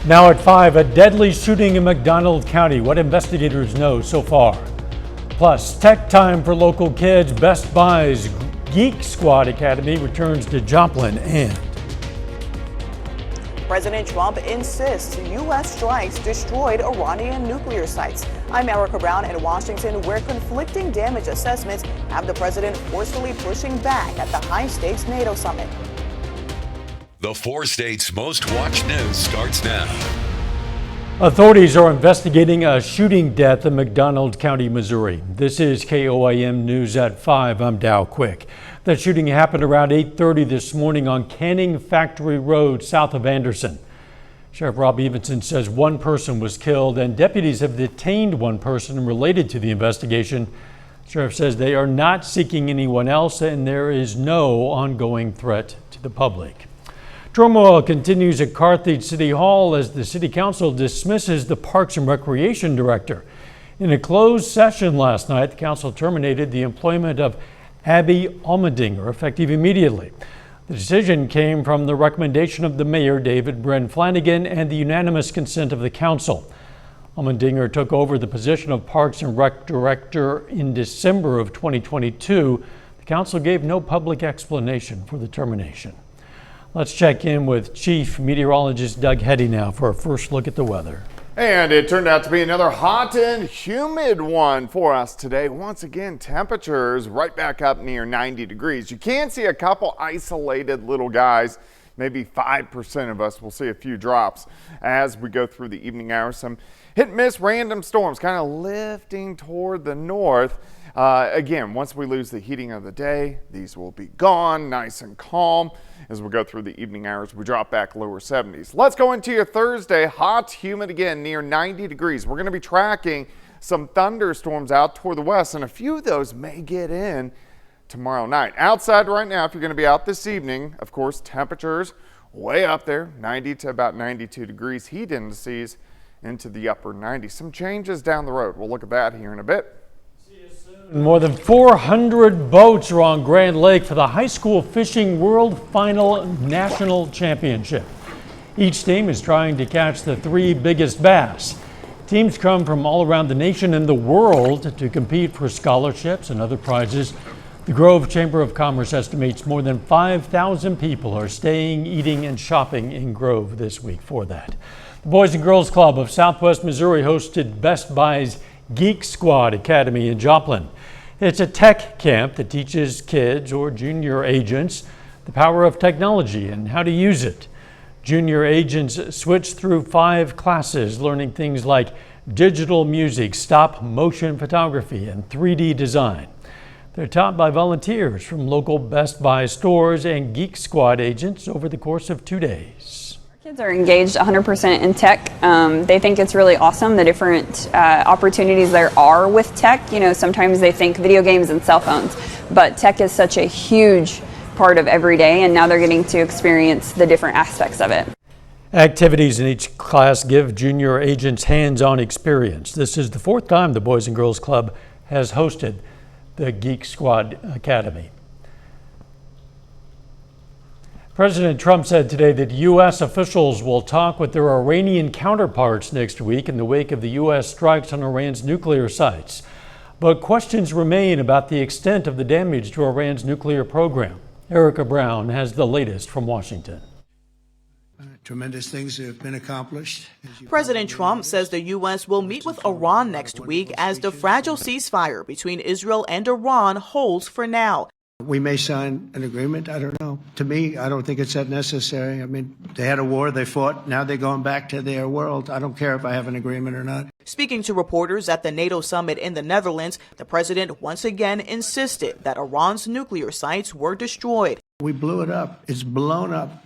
Now at 5, a deadly shooting in McDonald County. What investigators know so far. Plus, tech time for local kids. Best Buy's Geek Squad Academy returns to Joplin. And President Trump insists U.S. strikes destroyed Iranian nuclear sites. I'm Erica Brown in Washington, where conflicting damage assessments have the president forcefully pushing back at the high-stakes NATO summit. The 4 states' most watched news starts now. Authorities are investigating a shooting death in McDonald County, Missouri. This is KOIM News at 5. I'm Dow Quick. The shooting happened around 8:30 this morning on Canning Factory Road, south of Anderson. Sheriff Rob Evenson says one person was killed and deputies have detained one person related to the investigation. Sheriff says they are not seeking anyone else and there is no ongoing threat to the public. Turmoil continues at Carthage City Hall as the City Council dismisses the Parks and Recreation Director. In a closed session last night, the Council terminated the employment of Abby Almendinger, effective immediately. The decision came from the recommendation of the Mayor, David Bren Flanagan, and the unanimous consent of the Council. Almendinger took over the position of Parks and Rec Director in December of 2022. The Council gave no public explanation for the termination. Let's check in with Chief Meteorologist Doug Heddy now for a first look at the weather. And it turned out to be another hot and humid one for us today. Once again, temperatures right back up near 90 degrees. You can see a couple isolated little guys. Maybe 5% of us will see a few drops as we go through the evening hours. Some hit and miss random storms kind of lifting toward the north. Again, once we lose the heating of the day, these will be gone, nice and calm. As we go through the evening hours, we drop back lower 70s. Let's go into your Thursday. Hot, humid again, near 90 degrees. We're going to be tracking some thunderstorms out toward the west, and a few of those may get in tomorrow night. Outside right now, if you're going to be out this evening, of course, temperatures way up there, 90 to about 92 degrees. Heat indices into the upper 90s. Some changes down the road. We'll look at that here in a bit. More than 400 boats are on Grand Lake for the High School Fishing World Final National Championship. Each team is trying to catch the 3 biggest bass. Teams come from all around the nation and the world to compete for scholarships and other prizes. The Grove Chamber of Commerce estimates more than 5,000 people are staying, eating, and shopping in Grove this week for that. The Boys and Girls Club of Southwest Missouri hosted Best Buy's Geek Squad Academy in Joplin. It's a tech camp that teaches kids or junior agents the power of technology and how to use it. Junior agents switch through 5 classes, learning things like digital music, stop motion photography, and 3D design. They're taught by volunteers from local Best Buy stores and Geek Squad agents over the course of 2 days. Kids are engaged 100% in tech. They think it's really awesome, the different opportunities there are with tech. You know, sometimes they think video games and cell phones, but tech is such a huge part of every day, and now they're getting to experience the different aspects of it. Activities in each class give junior agents hands-on experience. This is the 4th time the Boys and Girls Club has hosted the Geek Squad Academy. President Trump said today that U.S. officials will talk with their Iranian counterparts next week in the wake of the U.S. strikes on Iran's nuclear sites. But questions remain about the extent of the damage to Iran's nuclear program. Erica Brown has the latest from Washington. Tremendous things have been accomplished. President Trump says the U.S. will meet with Iran next week as the fragile ceasefire between Israel and Iran holds for now. We may sign an agreement. I don't know. To me, I don't think it's that necessary. I mean, they had a war, they fought. Now they're going back to their world. I don't care if I have an agreement or not. Speaking to reporters at the NATO summit in the Netherlands, the president once again insisted that Iran's nuclear sites were destroyed. We blew it up. It's blown up.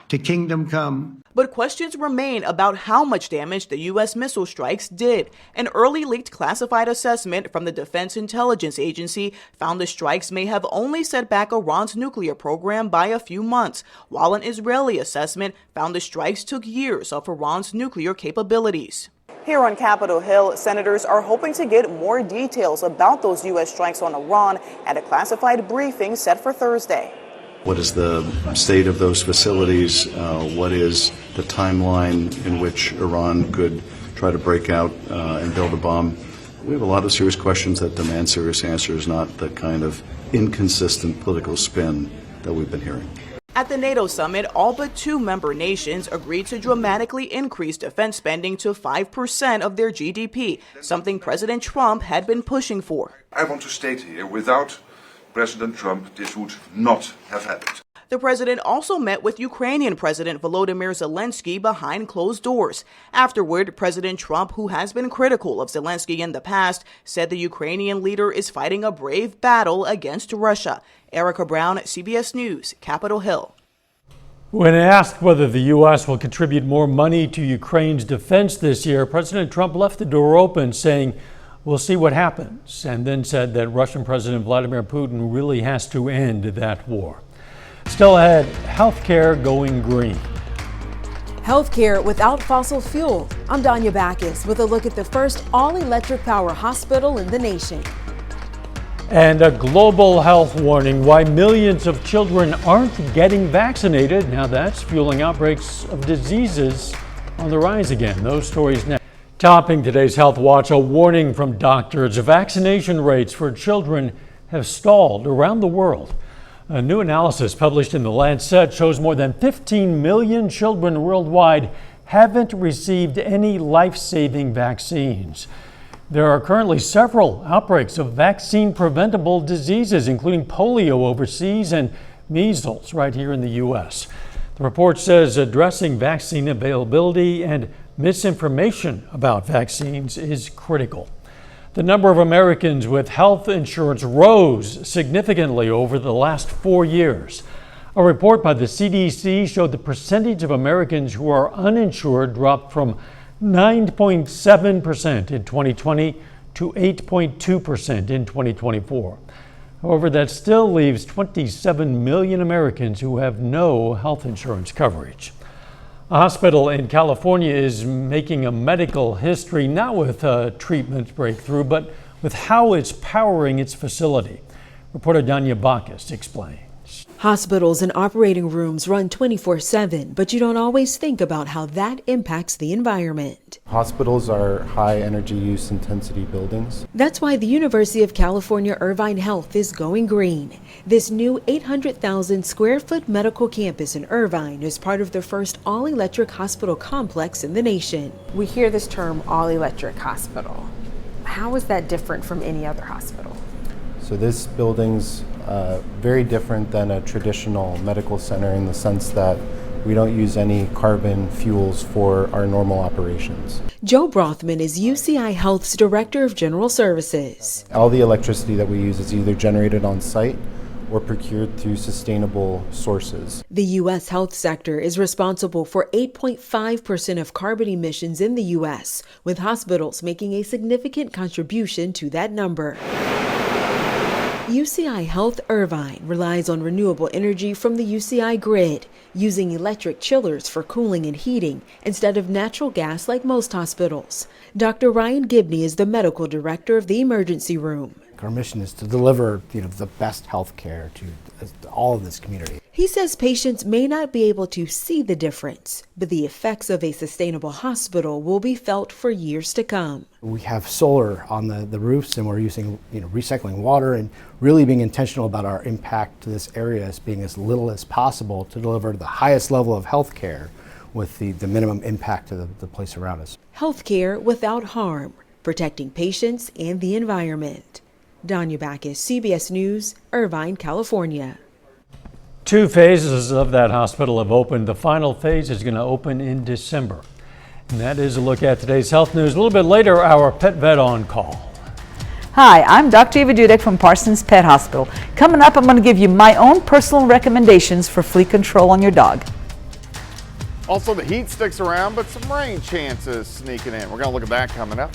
To kingdom come. But questions remain about how much damage the U.S. missile strikes did. An early leaked classified assessment from the Defense Intelligence Agency found the strikes may have only set back Iran's nuclear program by a few months, while an Israeli assessment found the strikes took years of Iran's nuclear capabilities. Here on Capitol Hill, senators are hoping to get more details about those U.S. strikes on Iran at a classified briefing set for Thursday. What is the state of those facilities? What is the timeline in which Iran could try to break out and build a bomb? We have a lot of serious questions that demand serious answers, not the kind of inconsistent political spin that we've been hearing. At the NATO summit, all but 2 member nations agreed to dramatically increase defense spending to 5% of their GDP, something President Trump had been pushing for. I want to state here, without President Trump, this would not have happened. The president also met with Ukrainian President Volodymyr Zelensky behind closed doors. Afterward, President Trump, who has been critical of Zelensky in the past, said the Ukrainian leader is fighting a brave battle against Russia. Erica Brown, CBS News, Capitol Hill. When asked whether the U.S. will contribute more money to Ukraine's defense this year, President Trump left the door open, saying, "We'll see what happens," and then said that Russian President Vladimir Putin really has to end that war. Still ahead, healthcare going green. Healthcare without fossil fuel. I'm Danya Backus with a look at the first all-electric power hospital in the nation. And a global health warning why millions of children aren't getting vaccinated. Now that's fueling outbreaks of diseases on the rise again. Those stories next. Topping today's Health Watch, a warning from doctors. Vaccination rates for children have stalled around the world. A new analysis published in The Lancet shows more than 15 million children worldwide haven't received any life-saving vaccines. There are currently several outbreaks of vaccine-preventable diseases, including polio overseas and measles right here in the U.S. The report says addressing vaccine availability and misinformation about vaccines is critical. The number of Americans with health insurance rose significantly over the last 4 years. A report by the CDC showed the percentage of Americans who are uninsured dropped from 9.7% in 2020 to 8.2% in 2024. However, that still leaves 27 million Americans who have no health insurance coverage. A hospital in California is making a medical history, not with a treatment breakthrough, but with how it's powering its facility. Reporter Danya Backus explains. Hospitals and operating rooms run 24/7, but you don't always think about how that impacts the environment. Hospitals are high energy use intensity buildings. That's why the University of California Irvine Health is going green. This new 800,000 square foot medical campus in Irvine is part of the first all-electric hospital complex in the nation. We hear this term all-electric hospital. How is that different from any other hospital? So this building's very different than a traditional medical center in the sense that we don't use any carbon fuels for our normal operations. Joe Brothman is UCI Health's Director of General Services. All the electricity that we use is either generated on site or procured through sustainable sources. The U.S. health sector is responsible for 8.5% of carbon emissions in the U.S., with hospitals making a significant contribution to that number. UCI Health Irvine relies on renewable energy from the UCI grid, using electric chillers for cooling and heating instead of natural gas like most hospitals. Dr. Ryan Gibney is the medical director of the emergency room. Our mission is to deliver, the best health care to all of this community. He says patients may not be able to see the difference, but the effects of a sustainable hospital will be felt for years to come. We have solar on the roofs, and we're using recycling water and really being intentional about our impact to this area as being as little as possible to deliver the highest level of health care with the minimum impact to the place around us. Health care without harm, protecting patients and the environment. Danya Backus, CBS News, Irvine, California. 2 phases of that hospital have opened. The final phase is going to open in December. And that is a look at today's health news. A little bit later, our pet vet on call. Hi, I'm Dr. Eva Dudek from Parsons Pet Hospital. Coming up, I'm going to give you my own personal recommendations for flea control on your dog. Also, the heat sticks around, but some rain chances sneaking in. We're going to look at that coming up.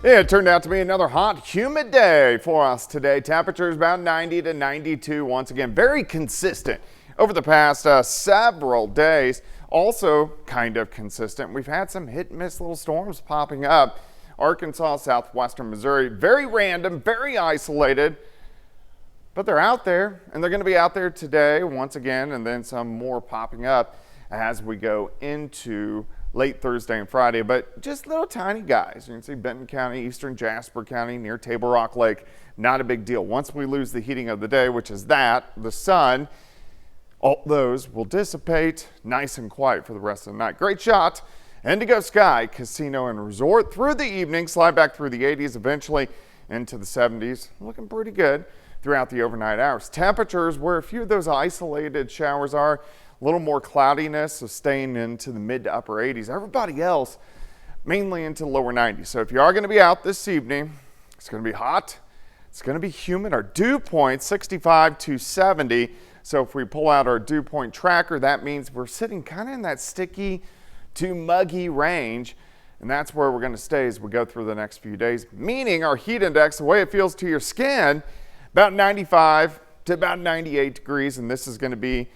Yeah, it turned out to be another hot, humid day for us today. Temperatures about 90 to 92 once again. Very consistent over the past several days. Also kind of consistent. We've had some hit and miss little storms popping up. Arkansas, southwestern Missouri. Very random, very isolated, but they're out there, and they're going to be out there today once again, and then some more popping up as we go into late Thursday and Friday, but just little tiny guys. You can see Benton County, eastern Jasper County, near Table Rock Lake. Not a big deal. Once we lose the heating of the day, which is the sun, all those will dissipate. Nice and quiet for the rest of the night. Great shot. Indigo Sky Casino and Resort through the evening, slide back through the 80s, eventually into the 70s. Looking pretty good throughout the overnight hours. Temperatures where a few of those isolated showers are, a little more cloudiness, so staying into the mid to upper 80s. Everybody else mainly into lower 90s. So if you are going to be out this evening, it's going to be hot. It's going to be humid. Our dew point 65 to 70. So if we pull out our dew point tracker, that means we're sitting kind of in that sticky to muggy range. And that's where we're going to stay as we go through the next few days. Meaning our heat index, the way it feels to your skin, about 95 to about 98 degrees. And this is going to be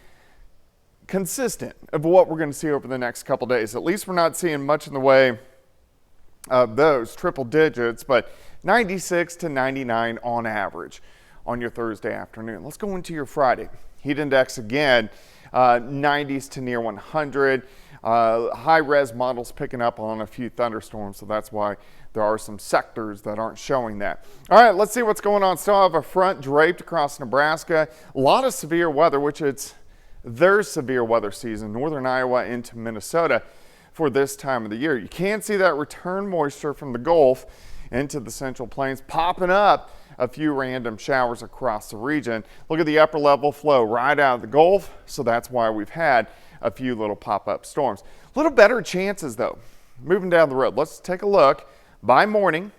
consistent of what we're going to see over the next couple days. At least we're not seeing much in the way of those triple digits, but 96 to 99 on average on your Thursday afternoon. Let's go into your Friday. Heat index again, 90s to near 100. High-res models picking up on a few thunderstorms, so that's why there are some sectors that aren't showing that. All right, let's see what's going on. Still have a front draped across Nebraska. A lot of severe weather, which it's their severe weather season, northern Iowa into Minnesota for this time of the year. You can see that return moisture from the Gulf into the Central Plains, popping up a few random showers across the region. Look at the upper level flow right out of the Gulf, so that's why we've had a few little pop-up storms. A little better chances though, moving down the road. Let's take a look. By morning,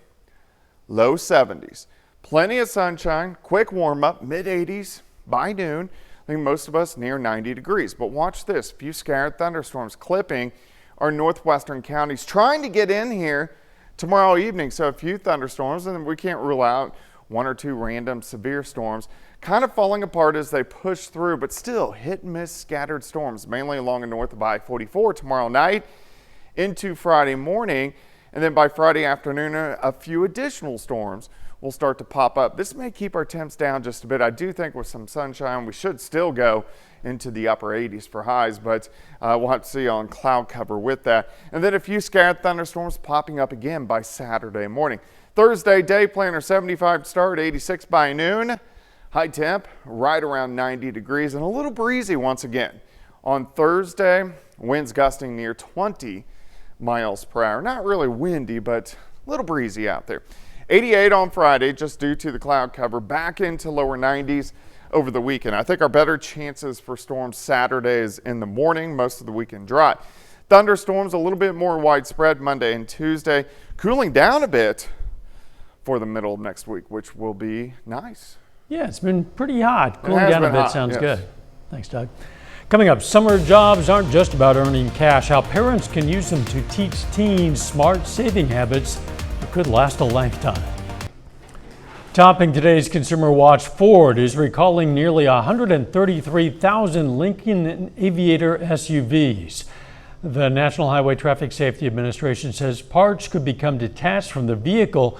low 70s. Plenty of sunshine, quick warm up, mid 80s by noon. I think most of us near 90 degrees, but watch this. A few scattered thunderstorms clipping our northwestern counties, trying to get in here tomorrow evening. So a few thunderstorms, and we can't rule out one or two random severe storms kind of falling apart as they push through, but still hit and miss scattered storms, mainly along and north of I-44 tomorrow night into Friday morning. And then by Friday afternoon, a few additional storms will start to pop up. This may keep our temps down just a bit. I do think with some sunshine, we should still go into the upper 80s for highs, but we'll have to see on cloud cover with that. And then a few scattered thunderstorms popping up again by Saturday morning. Thursday, day planner 75 to start, 86 by noon. High temp right around 90 degrees and a little breezy once again. On Thursday, winds gusting near 20 miles per hour. Not really windy, but a little breezy out there. 88 on Friday, just due to the cloud cover, back into lower 90s over the weekend. I think our better chances for storms Saturdays in the morning, most of the weekend dry. Thunderstorms a little bit more widespread Monday and Tuesday, cooling down a bit for the middle of next week, which will be nice. Yeah, it's been pretty hot. Cooling down a bit sounds yes. good. Thanks, Doug. Coming up, summer jobs aren't just about earning cash. How parents can use them to teach teens smart saving habits that could last a lifetime. Topping today's Consumer Watch, Ford is recalling nearly 133,000 Lincoln Aviator SUVs. The National Highway Traffic Safety Administration says parts could become detached from the vehicle,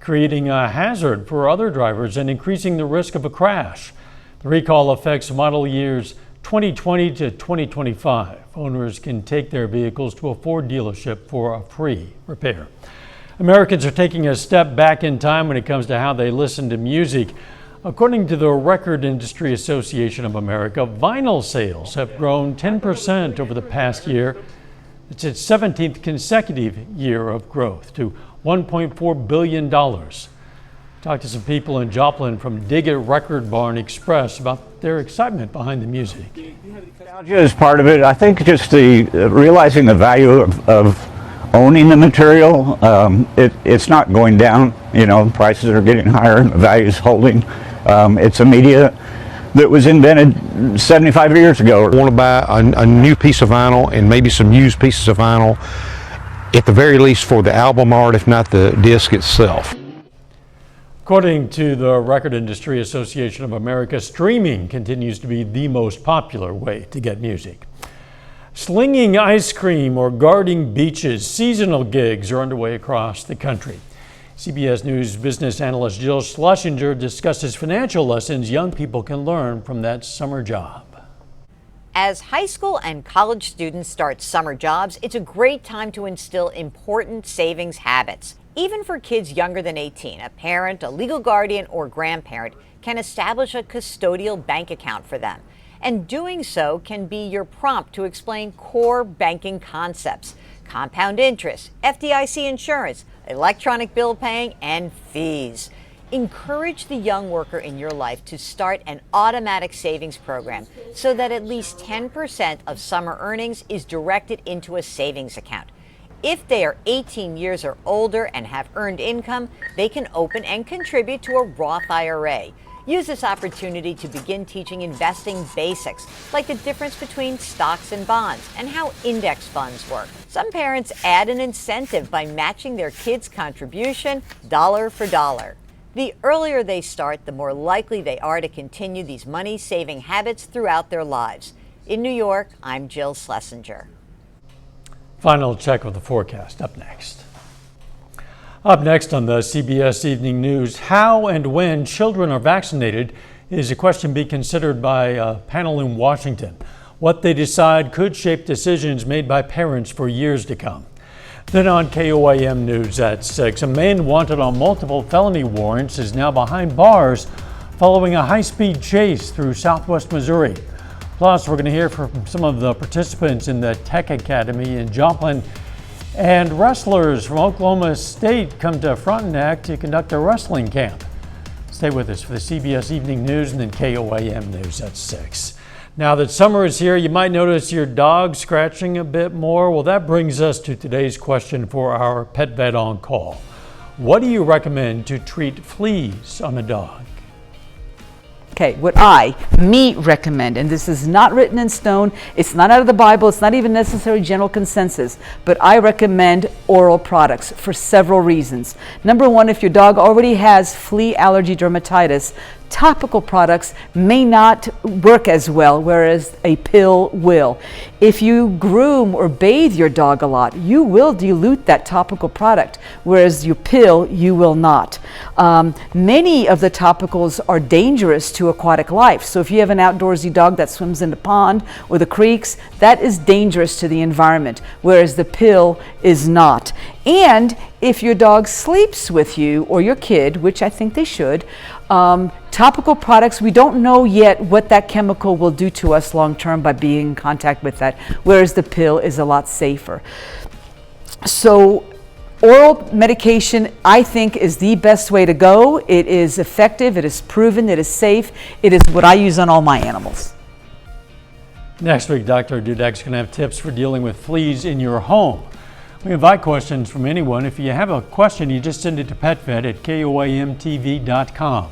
creating a hazard for other drivers and increasing the risk of a crash. The recall affects model years 2020 to 2025. Owners can take their vehicles to a Ford dealership for a free repair. Americans are taking a step back in time when it comes to how they listen to music. According to the Record Industry Association of America, vinyl sales have grown 10% over the past year. It's its 17th consecutive year of growth to $1.4 billion. Talked to some people in Joplin from Dig It Record Barn Express about their excitement behind the music. Nostalgia is part of it. I think just the realizing the value of owning the material. It's not going down. You know, prices are getting higher and the value is holding. It's a media that was invented 75 years ago. I want to buy a new piece of vinyl and maybe some used pieces of vinyl, at the very least for the album art, if not the disc itself. According to the Record Industry Association of America, streaming continues to be the most popular way to get music. Slinging ice cream or guarding beaches, seasonal gigs are underway across the country. CBS News business analyst Jill Schlesinger discusses financial lessons young people can learn from that summer job. As high school and college students start summer jobs, it's a great time to instill important savings habits. Even for kids younger than 18, a parent, a legal guardian, or grandparent can establish a custodial bank account for them. And doing so can be your prompt to explain core banking concepts: compound interest, FDIC insurance, electronic bill paying, and fees. Encourage the young worker in your life to start an automatic savings program so that at least 10% of summer earnings is directed into a savings account. If they are 18 years or older and have earned income, they can open and contribute to a Roth IRA. Use this opportunity to begin teaching investing basics, like the difference between stocks and bonds and how index funds work. Some parents add an incentive by matching their kids' contribution dollar for dollar. The earlier they start, the more likely they are to continue these money-saving habits throughout their lives. In New York, I'm Jill Schlesinger. Final check of the forecast up next. Up next on the CBS Evening News, how and when children are vaccinated is a question being considered by a panel in Washington. What they decide could shape decisions made by parents for years to come. Then on KOIM News at 6, a man wanted on multiple felony warrants is now behind bars following a high-speed chase through southwest Missouri. Plus, we're going to hear from some of the participants in the Tech Academy in Joplin. And wrestlers from Oklahoma State come to Frontenac to conduct a wrestling camp. Stay with us for the CBS Evening News and then KOIM News at 6. Now that summer is here, you might notice your dog scratching a bit more. Well, that brings us to today's question for our pet vet on call. What do you recommend to treat fleas on a dog? Okay, what me recommend, and this is not written in stone, it's not out of the Bible, it's not even necessarily general consensus, but I recommend oral products for several reasons. Number one, if your dog already has flea allergy dermatitis, topical products may not work as well, whereas a pill will. If you groom or bathe your dog a lot, you will dilute that topical product, whereas your pill, you will not. Many of the topicals are dangerous to aquatic life. So if you have an outdoorsy dog that swims in the pond or the creeks, that is dangerous to the environment, whereas the pill is not. And if your dog sleeps with you or your kid, which I think they should, topical products, we don't know yet what that chemical will do to us long term by being in contact with that, whereas the pill is a lot safer. So oral medication, I think, is the best way to go. It is effective, it is proven, it is safe. It is what I use on all my animals. Next week, Dr. Dudek's going to have tips for dealing with fleas in your home. We invite questions from anyone. If you have a question, you just send it to petvet@koimtv.com.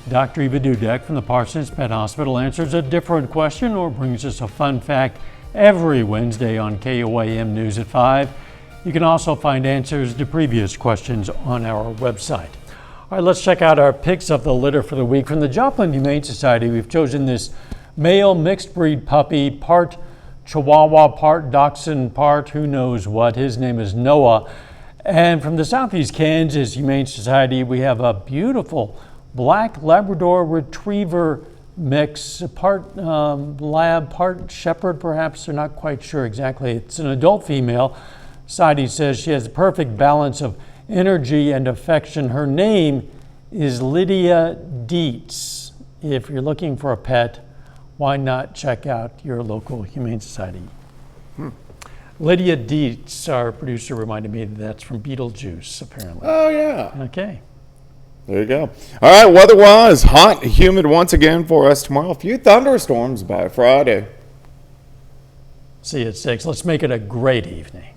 Dr. Eva Dudek from the Parsons Pet Hospital answers a different question or brings us a fun fact every Wednesday on KOIM News at 5. You can also find answers to previous questions on our website. All right, let's check out our picks of the litter for the week. From the Joplin Humane Society, we've chosen this male mixed breed puppy, part Chihuahua, part Dachshund, part who knows what. His name is Noah. And from the Southeast Kansas Humane Society, we have a beautiful black Labrador Retriever mix, part lab, part shepherd perhaps. They're not quite sure exactly. It's an adult female. Society says she has the perfect balance of energy and affection. Her name is Lydia Dietz. If you're looking for a pet, why not check out your local Humane Society? Lydia Dietz, our producer, reminded me that's from Beetlejuice, apparently. Oh, yeah. Okay. There you go. All right, weather-wise, hot and humid once again for us tomorrow. A few thunderstorms by Friday. See you at 6. Let's make it a great evening.